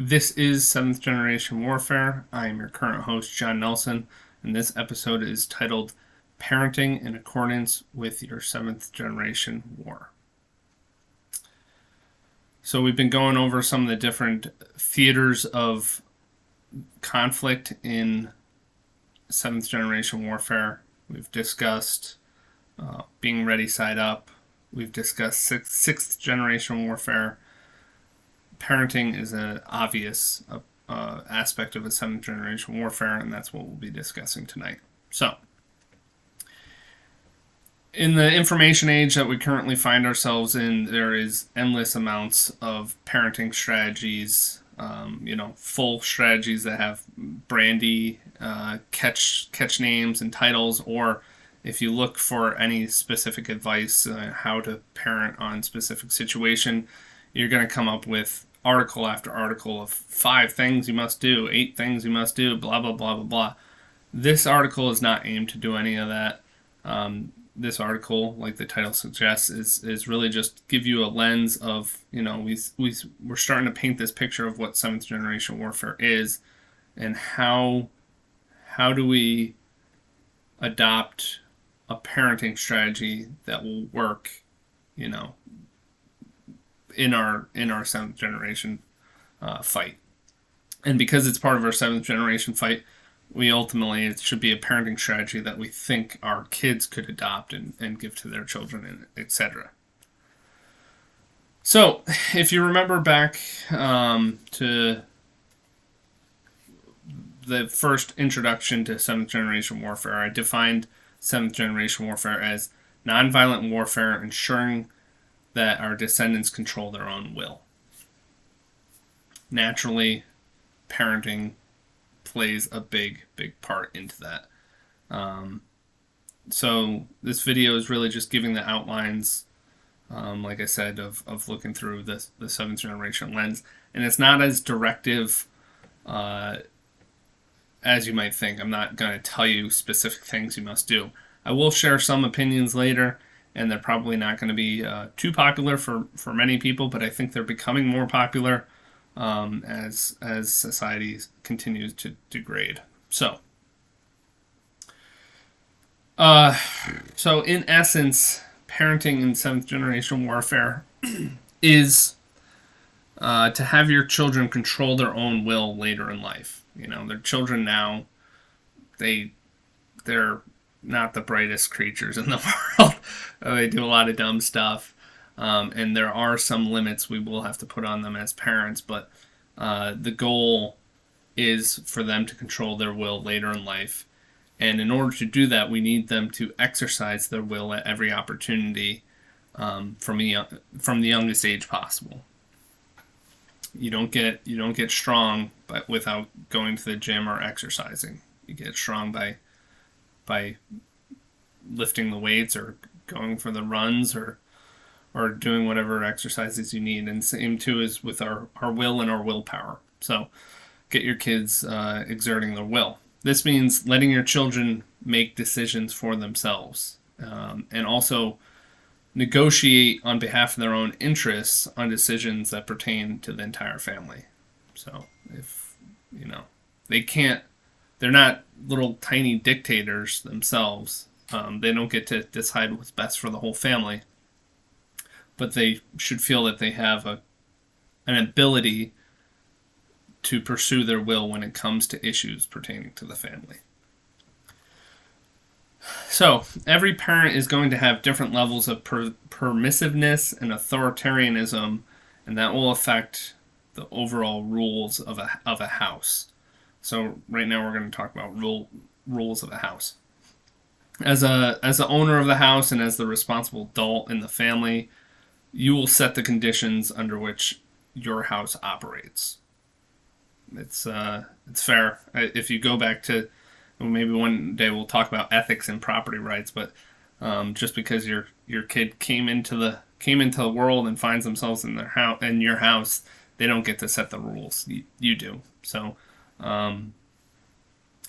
This is Seventh Generation Warfare. I am your current host, John Nelson, and this episode is titled Parenting in Accordance with Your Seventh Generation War. So, we've been going over some of the different theaters of conflict in Seventh Generation Warfare. We've discussed being ready side up, we've discussed sixth generation warfare. Parenting is an obvious aspect of a seventh generation warfare, and that's what we'll be discussing tonight. So, in the information age that we currently find ourselves in, there is endless amounts of parenting strategies. Full strategies that have brandy catch names and titles, or if you look for any specific advice how to parent on specific situation, you're going to come up with article after article of 5 things you must do, 8 things you must do, blah, blah, blah, blah, blah. This article is not aimed to do any of that. This article, like the title suggests, is really just give you a lens of, we're starting to paint this picture of what 7th generation warfare is, and how do we adopt a parenting strategy that will work, in our 7th generation fight. And because it's part of our 7th generation fight, it should be a parenting strategy that we think our kids could adopt and give to their children, and etc. So, if you remember back to the first introduction to 7th generation warfare, I defined 7th generation warfare as nonviolent warfare ensuring that our descendants control their own will. Naturally, parenting plays a big part into that. So this video is really just giving the outlines, like I said, of looking through the 7th generation lens. And it's not as directive as you might think. I'm not going to tell you specific things you must do. I will share some opinions later, and they're probably not going to be too popular for many people, but I think they're becoming more popular as society continues to degrade. So in essence, parenting in 7th generation warfare is to have your children control their own will later in life. Their children now, they're not the brightest creatures in the world. They do a lot of dumb stuff. And there are some limits we will have to put on them as parents, but the goal is for them to control their will later in life. And in order to do that, we need them to exercise their will at every opportunity from the youngest age possible. You don't get strong without going to the gym or exercising. You get strong by lifting the weights or going for the runs or doing whatever exercises you need. And same too is with our will and our willpower. So get your kids exerting their will. This means letting your children make decisions for themselves, and also negotiate on behalf of their own interests on decisions that pertain to the entire family. So if they're not little tiny dictators themselves. They don't get to decide what's best for the whole family, but they should feel that they have an ability to pursue their will when it comes to issues pertaining to the family. So, every parent is going to have different levels of permissiveness and authoritarianism, and that will affect the overall rules of a house. So, right now we're going to talk about rules of a house. As the owner of the house and as the responsible adult in the family, you will set the conditions under which your house operates. It's fair. If you go back to, maybe one day we'll talk about ethics and property rights, but just because your kid came into the world and finds themselves in your house, they don't get to set the rules. You do. So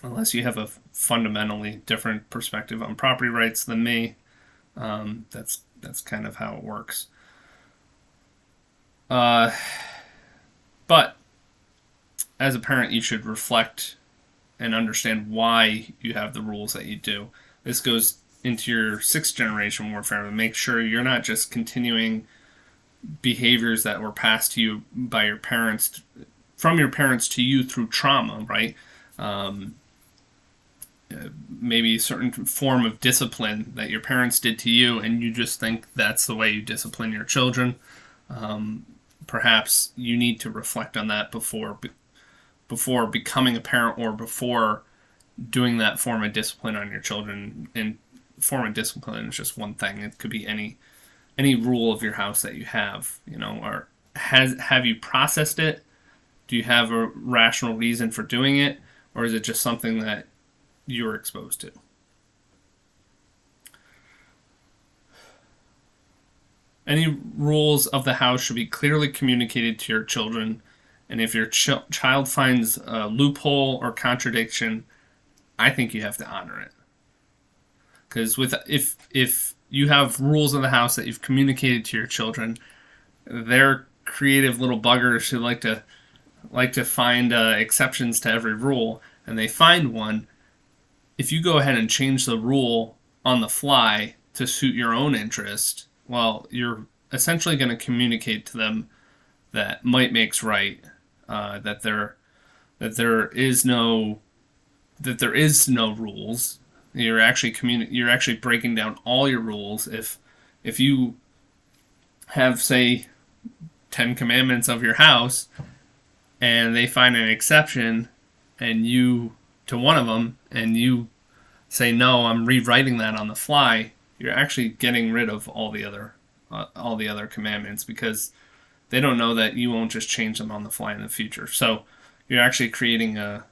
unless you have a fundamentally different perspective on property rights than me, that's kind of how it works. But as a parent, you should reflect and understand why you have the rules that you do. This goes into your sixth generation warfare to make sure you're not just continuing behaviors that were passed to you by your parents, from your parents to you through trauma, right? Um, Maybe a certain form of discipline that your parents did to you, and you just think that's the way you discipline your children. Perhaps you need to reflect on that before becoming a parent, or before doing that form of discipline on your children. And form of discipline is just one thing. It could be any rule of your house that you have, or have you processed it? Do you have a rational reason for doing it, or is it just something that you were exposed to? Any rules of the house should be clearly communicated to your children, and if your child finds a loophole or contradiction, I think you have to honor it. Because if you have rules of the house that you've communicated to your children, they're creative little buggers who like to find exceptions to every rule, and they find one. If you go ahead and change the rule on the fly to suit your own interest, well, you're essentially going to communicate to them that might makes right, that there is no rules. You're actually breaking down all your rules. If you have, say, 10 commandments of your house, and they find an exception and you to one of them, and you say, no, I'm rewriting that on the fly, you're actually getting rid of all the other commandments, because they don't know that you won't just change them on the fly in the future. So you're actually creating a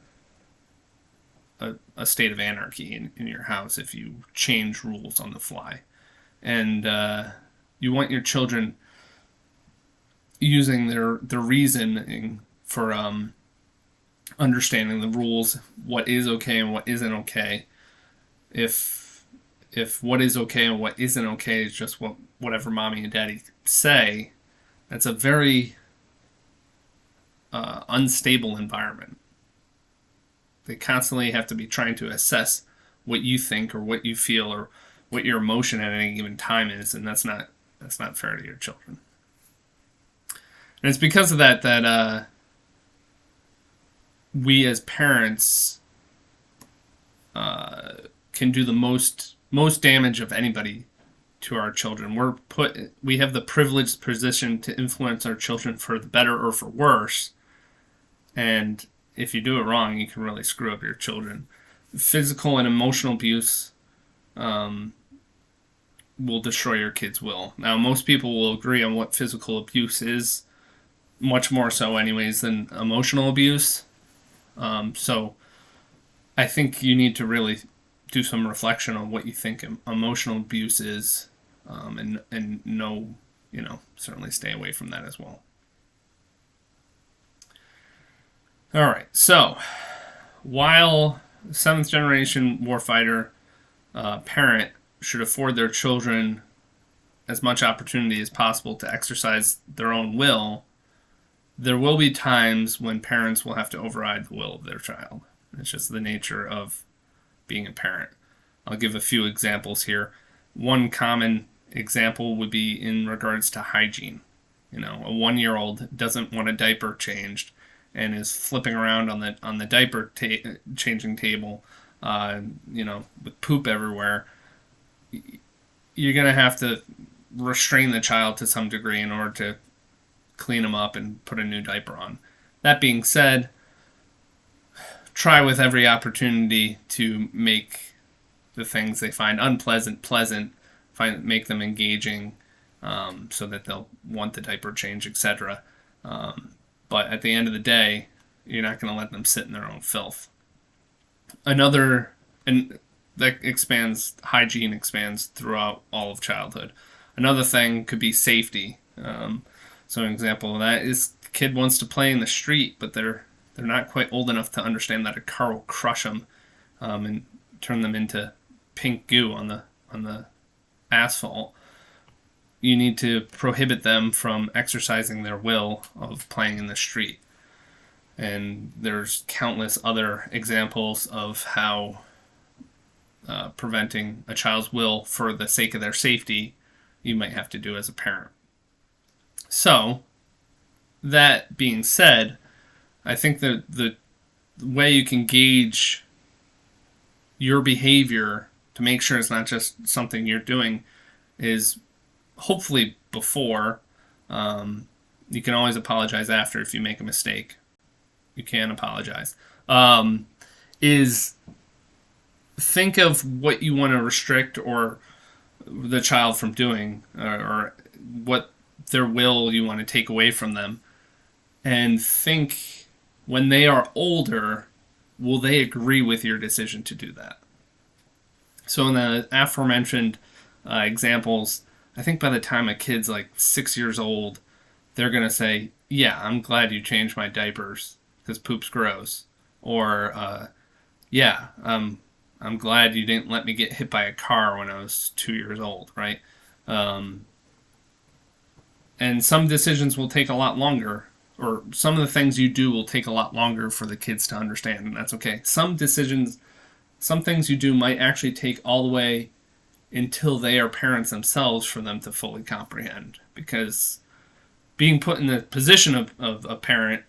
state of anarchy in your house if you change rules on the fly. And you want your children using their reasoning for understanding the rules, what is okay and what isn't okay. If what is okay and what isn't okay is just whatever mommy and daddy say, that's a very unstable environment. They constantly have to be trying to assess what you think or what you feel or what your emotion at any given time is, and that's not fair to your children. And it's because of that we as parents can do the most damage of anybody to our children. We have the privileged position to influence our children for the better or for worse, and if you do it wrong, you can really screw up your children. Physical and emotional abuse will destroy your kids' will. Now, most people will agree on what physical abuse is, much more so anyways than emotional abuse. So I think you need to really do some reflection on what you think emotional abuse is, and know, certainly stay away from that as well. All right, so while seventh generation warfighter parent should afford their children as much opportunity as possible to exercise their own will, there will be times when parents will have to override the will of their child. It's just the nature of being a parent. I'll give a few examples here. One common example would be in regards to hygiene. A 1-year-old doesn't want a diaper changed and is flipping around on the diaper changing table, with poop everywhere. You're going to have to restrain the child to some degree in order to clean them up and put a new diaper on. That being said, try with every opportunity to make the things they find unpleasant pleasant, make them engaging, so that they'll want the diaper change, etc. But at the end of the day, you're not going to let them sit in their own filth. And that hygiene expands throughout all of childhood. Another thing could be safety. So an example of that is the kid wants to play in the street, but they're not quite old enough to understand that a car will crush them and turn them into pink goo on the asphalt. You need to prohibit them from exercising their will of playing in the street. And there's countless other examples of how preventing a child's will for the sake of their safety you might have to do as a parent. So, that being said, I think that the way you can gauge your behavior to make sure it's not just something you're doing is hopefully before. You can always apologize after if you make a mistake. You can apologize. Is think of what you want to restrict or the child from doing, or what their will you want to take away from them, and think when they are older, will they agree with your decision to do that? So in the aforementioned examples, I think by the time a kid's like 6 years old, they're going to say, yeah, I'm glad you changed my diapers because poop's gross. Or, yeah, I'm glad you didn't let me get hit by a car when I was 2 years old, right? And some decisions will take a lot longer, or some of the things you do will take a lot longer for the kids to understand, and that's okay. Some things you do might actually take all the way until they are parents themselves for them to fully comprehend, because being put in the position of a parent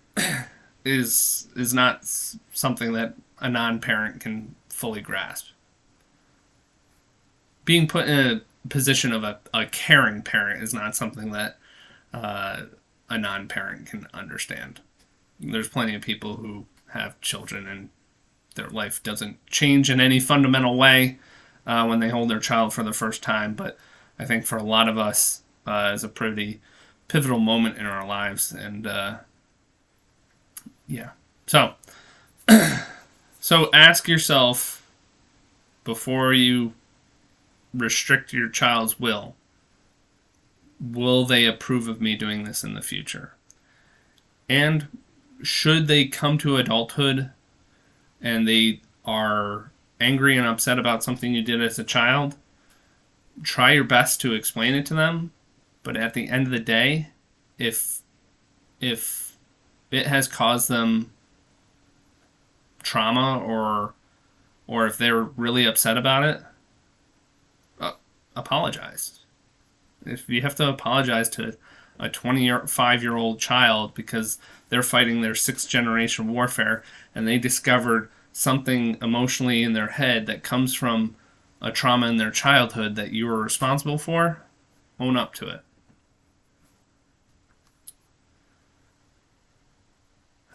is not something that a non-parent can fully grasp. Being put in a position of a caring parent is not something that a non-parent can understand. There's plenty of people who have children and their life doesn't change in any fundamental way when they hold their child for the first time, but I think for a lot of us is a pretty pivotal moment in our lives. And yeah, so ask yourself before you restrict your child's will they approve of me doing this in the future? And should they come to adulthood and they are angry and upset about something you did as a child, try your best to explain it to them. But at the end of the day, if it has caused them trauma or if they're really upset about it, apologize. If you have to apologize to a 25-year-old child because they're fighting their 6th generation warfare and they discovered something emotionally in their head that comes from a trauma in their childhood that you were responsible for, own up to it.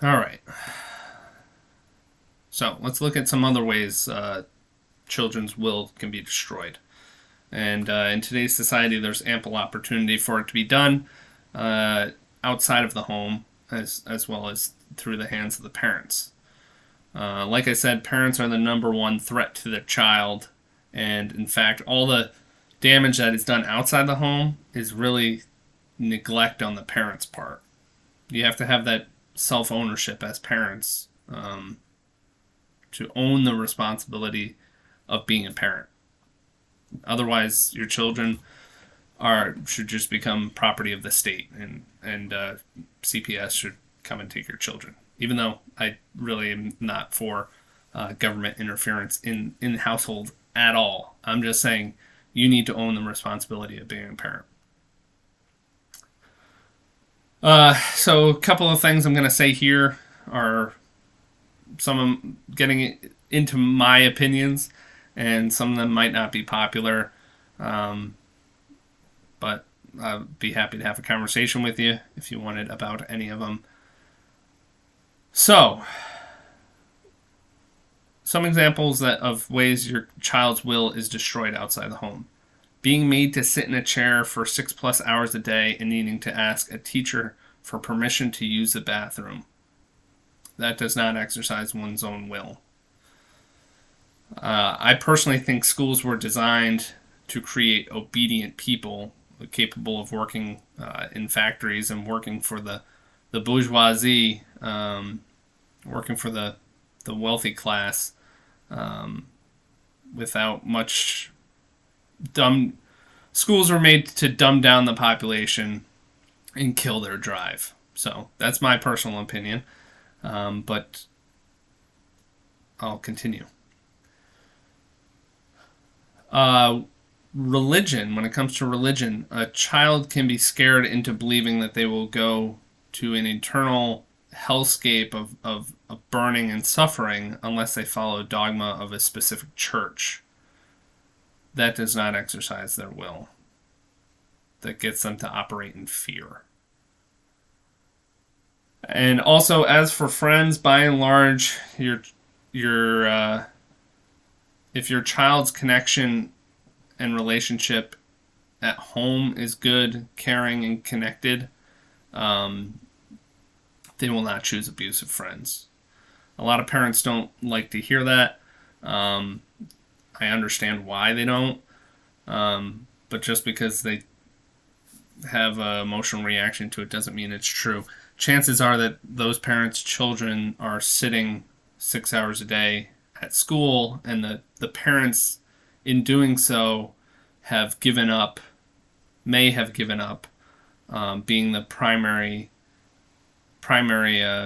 All right. So let's look at some other ways children's will can be destroyed. And in today's society, there's ample opportunity for it to be done outside of the home as well as through the hands of the parents. Like I said, parents are the number one threat to their child. And in fact, all the damage that is done outside the home is really neglect on the parents' part. You have to have that self-ownership as parents to own the responsibility of being a parent. Otherwise, your children should just become property of the state, and CPS should come and take your children. Even though I really am not for government interference in households at all. I'm just saying you need to own the responsibility of being a parent. So a couple of things I'm going to say here are some of them getting into my opinions, and some of them might not be popular, but I'd be happy to have a conversation with you if you wanted about any of them. So, some examples of ways your child's will is destroyed outside the home. Being made to sit in a chair for 6+ hours a day and needing to ask a teacher for permission to use the bathroom. That does not exercise one's own will. I personally think schools were designed to create obedient people capable of working in factories and working for the bourgeoisie, working for the wealthy class, without much schools were made to dumb down the population and kill their drive. So that's my personal opinion. But I'll continue. Uh, Religion, when it comes to religion, a child can be scared into believing that they will go to an eternal hellscape of burning and suffering unless they follow dogma of a specific church. That does not exercise their will. That gets them to operate in fear. And also, as for friends, by and large, your if your child's connection and relationship at home is good, caring, and connected, um, they will not choose abusive friends. A lot of parents don't like to hear that. Um, I understand why they don't, but just because they have an emotional reaction to it doesn't mean it's true. Chances are that those parents' children are sitting 6 hours a day at school, and the parents, in doing so, have given up, may have given up, being the primary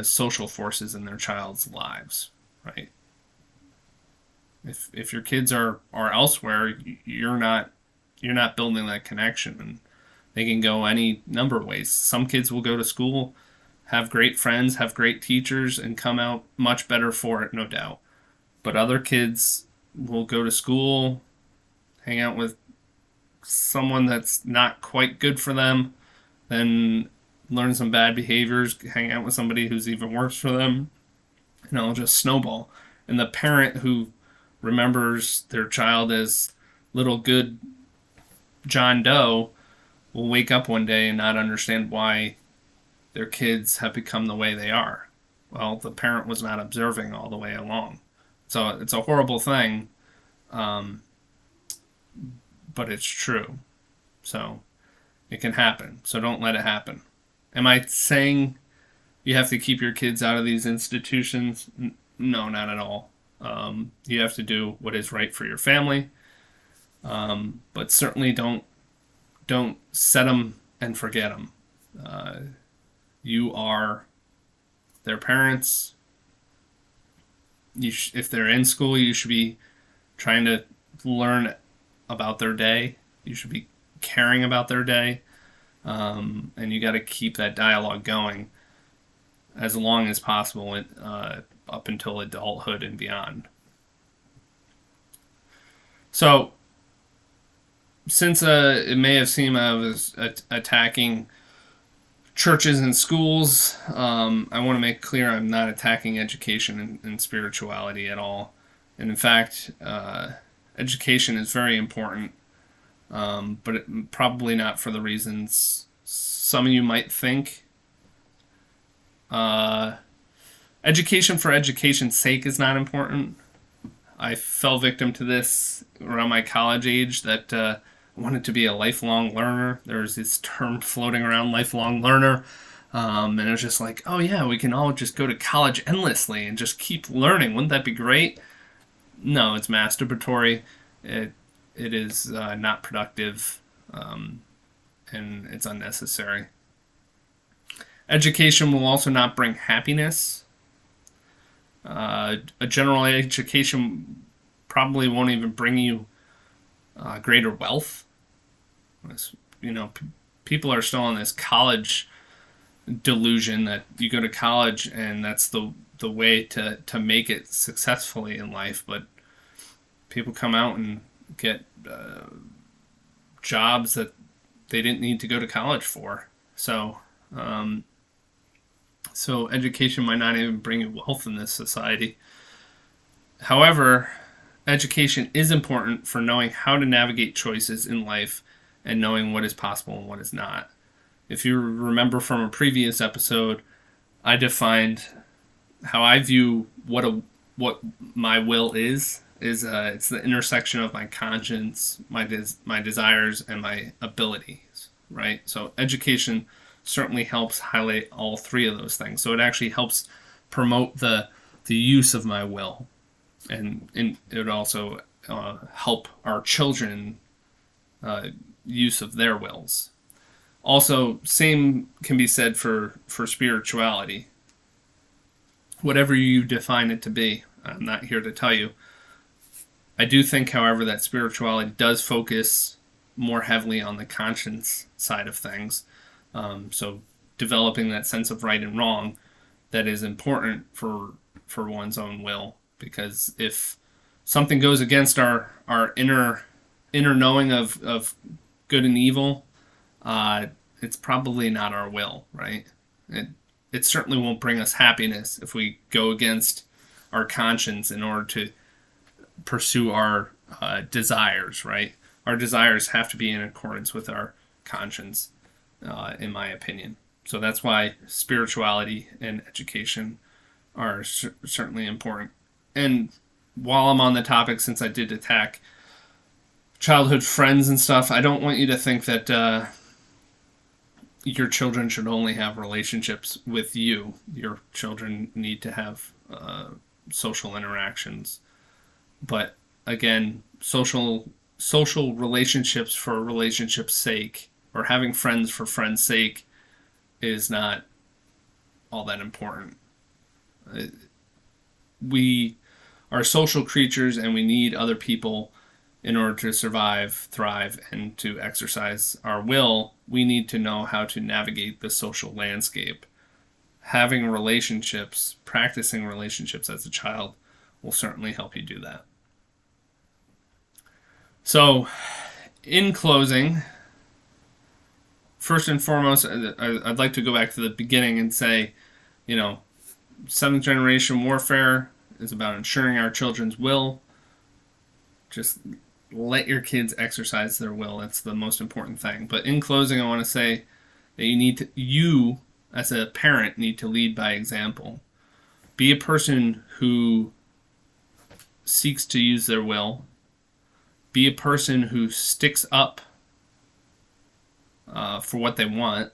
social forces in their child's lives, right? If your kids are elsewhere, you're not building that connection, and they can go any number of ways. Some kids will go to school, have great friends, have great teachers, and come out much better for it, no doubt. But other kids will go to school, hang out with someone that's not quite good for them, then learn some bad behaviors, hang out with somebody who's even worse for them, and it'll just snowball. And the parent who remembers their child as little good John Doe will wake up one day and not understand why their kids have become the way they are. Well, the parent was not observing all the way along. So it's a horrible thing, but it's true. So it can happen. So don't let it happen. Am I saying you have to keep your kids out of these institutions? No, not at all. You have to do what is right for your family, but certainly don't set them and forget them. You are their parents. If they're in school, you should be trying to learn about their day. You should be caring about their day, and you got to keep that dialogue going as long as possible, up until adulthood and beyond. So, since it may have seemed I was attacking churches and schools, I want to make clear I'm not attacking education and spirituality at all. And in fact, education is very important, but probably not for the reasons some of you might think. Education for education's sake is not important. I fell victim to this around my college age, that I wanted to be a lifelong learner. There was this term floating around, lifelong learner. And it was just like, oh yeah, we can all just go to college endlessly and just keep learning. Wouldn't that be great? No, it's masturbatory. It is not productive, and it's unnecessary. Education will also not bring happiness. A general education probably won't even bring you greater wealth. People are still in this college delusion that you go to college and that's the way to make it successfully in life. But people come out and get jobs that they didn't need to go to college for. So education might not even bring you wealth in this society. However, education is important for knowing how to navigate choices in life and knowing what is possible and what is not. If you remember from a previous episode, I defined how I view what my will is. It's the intersection of my conscience, my desires, and my abilities. Right. So education certainly helps highlight all three of those things. So it actually helps promote the use of my will, and it would also help our children use of their wills. Also, same can be said for spirituality. whatever you define it to be. I'm not here to tell you. I do think, however, that spirituality does focus more heavily on the conscience side of things. So developing that sense of right and wrong that is important for one's own will. Because if something goes against our inner knowing of good and evil, it's probably not our will, right? It certainly won't bring us happiness if we go against our conscience in order to pursue our desires, right? Our desires have to be in accordance with our conscience, in my opinion. So that's why spirituality and education are certainly important. And while I'm on the topic, since I did attack childhood friends and stuff, I don't want you to think that your children should only have relationships with you. Your children need to have social interactions. But again, social relationships for relationships' sake, or having friends for friends' sake, is not all that important. We are social creatures, and we need other people in order to survive, thrive, and to exercise our will. We need to know how to navigate the social landscape. Having relationships, practicing relationships as a child, will certainly help you do that. So, in closing, first and foremost, I'd like to go back to the beginning and say, seventh generation warfare is about ensuring our children's will. Just let your kids exercise their will. That's the most important thing. But in closing, I want to say that you as a parent need to lead by example. Be a person who seeks to use their will. Be a person who sticks up for what they want.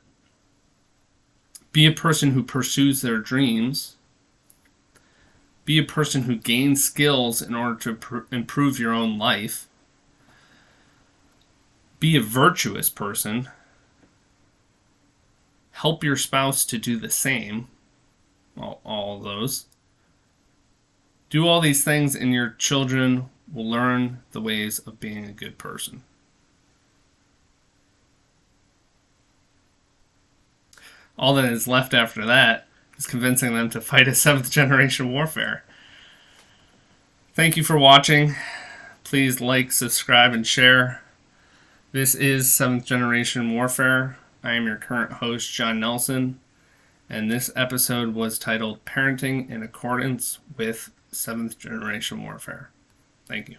Be a person who pursues their dreams. Be a person who gains skills in order to improve your own life. Be a virtuous person. Help your spouse to do the same. All of those. Do all these things, and your children will learn the ways of being a good person. All that is left after that is convincing them to fight a seventh generation warfare. Thank you for watching. Please like, subscribe, and share. This is Seventh Generation Warfare. I am your current host, John Nelson, and this episode was titled Parenting in Accordance with Seventh Generation Warfare. Thank you.